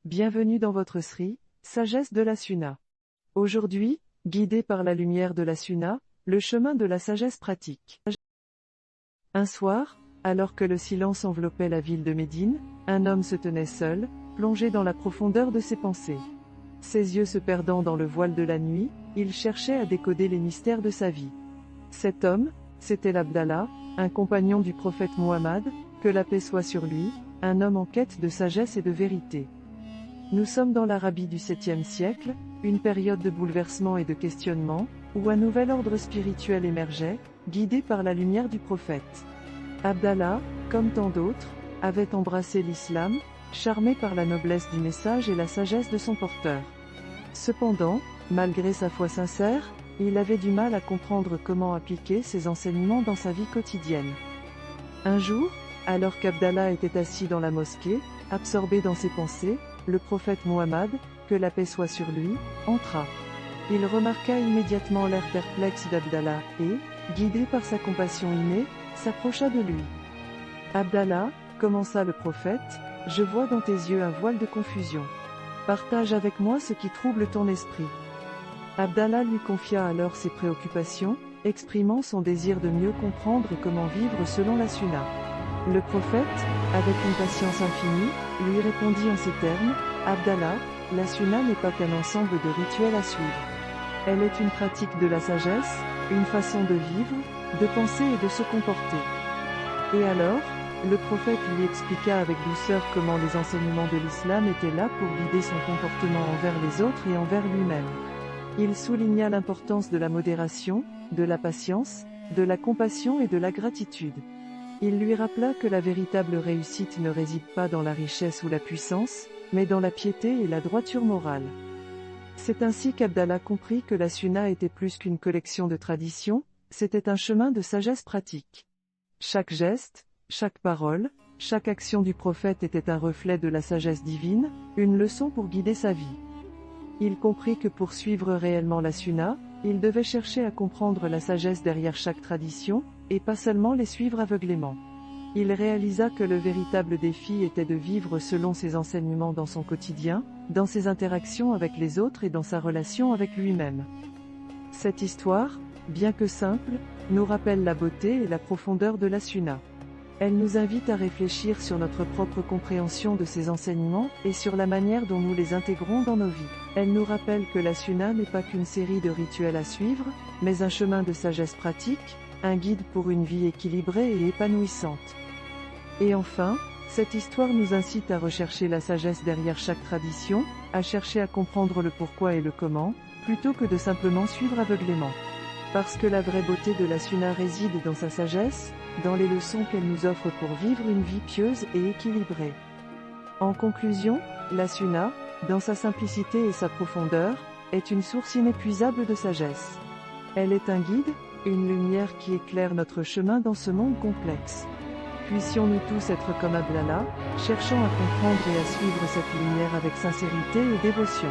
bienvenue dans votre Sri, sagesse de la Sunna. Aujourd'hui, guidé par la lumière de la Sunna, le chemin de la sagesse pratique. Un soir, alors que le silence enveloppait la ville de Médine, un homme se tenait seul, plongé dans la profondeur de ses pensées. Ses yeux se perdant dans le voile de la nuit, il cherchait à décoder les mystères de sa vie. Cet homme, c'était l'Abdallah, un compagnon du prophète Muhammad, que la paix soit sur lui, un homme en quête de sagesse et de vérité. Nous sommes dans l'Arabie du 7e siècle, une période de bouleversement et de questionnement, où un nouvel ordre spirituel émergeait, guidé par la lumière du prophète. Abdallah, comme tant d'autres, avait embrassé l'islam, charmé par la noblesse du message et la sagesse de son porteur. Cependant, malgré sa foi sincère, il avait du mal à comprendre comment appliquer ces enseignements dans sa vie quotidienne. Un jour, alors qu'Abdallah était assis dans la mosquée, absorbé dans ses pensées, le prophète Muhammad, que la paix soit sur lui, entra. Il remarqua immédiatement l'air perplexe d'Abdallah et, guidé par sa compassion innée, s'approcha de lui. « Abdallah, commença le prophète, je vois dans tes yeux un voile de confusion. Partage avec moi ce qui trouble ton esprit. » Abdallah lui confia alors ses préoccupations, exprimant son désir de mieux comprendre comment vivre selon la Sunna. Le prophète, avec une patience infinie, lui répondit en ces termes, « Abdallah, la Sunna n'est pas qu'un ensemble de rituels à suivre. Elle est une pratique de la sagesse, une façon de vivre, de penser et de se comporter. » Et alors, le prophète lui expliqua avec douceur comment les enseignements de l'islam étaient là pour guider son comportement envers les autres et envers lui-même. Il souligna l'importance de la modération, de la patience, de la compassion et de la gratitude. Il lui rappela que la véritable réussite ne réside pas dans la richesse ou la puissance, mais dans la piété et la droiture morale. C'est ainsi qu'Abdallah comprit que la Sunna était plus qu'une collection de traditions, c'était un chemin de sagesse pratique. Chaque geste, chaque parole, chaque action du prophète était un reflet de la sagesse divine, une leçon pour guider sa vie. Il comprit que pour suivre réellement la Sunna, il devait chercher à comprendre la sagesse derrière chaque tradition, et pas seulement les suivre aveuglément. Il réalisa que le véritable défi était de vivre selon ses enseignements dans son quotidien, dans ses interactions avec les autres et dans sa relation avec lui-même. Cette histoire, bien que simple, nous rappelle la beauté et la profondeur de la Sunna. Elle nous invite à réfléchir sur notre propre compréhension de ces enseignements et sur la manière dont nous les intégrons dans nos vies. Elle nous rappelle que la Sunna n'est pas qu'une série de rituels à suivre, mais un chemin de sagesse pratique, un guide pour une vie équilibrée et épanouissante. Et enfin, cette histoire nous incite à rechercher la sagesse derrière chaque tradition, à chercher à comprendre le pourquoi et le comment, plutôt que de simplement suivre aveuglément. Parce que la vraie beauté de la Sunna réside dans sa sagesse, dans les leçons qu'elle nous offre pour vivre une vie pieuse et équilibrée. En conclusion, la Sunna, dans sa simplicité et sa profondeur, est une source inépuisable de sagesse. Elle est un guide, une lumière qui éclaire notre chemin dans ce monde complexe. Puissions-nous tous être comme Abdallah, cherchant à comprendre et à suivre cette lumière avec sincérité et dévotion.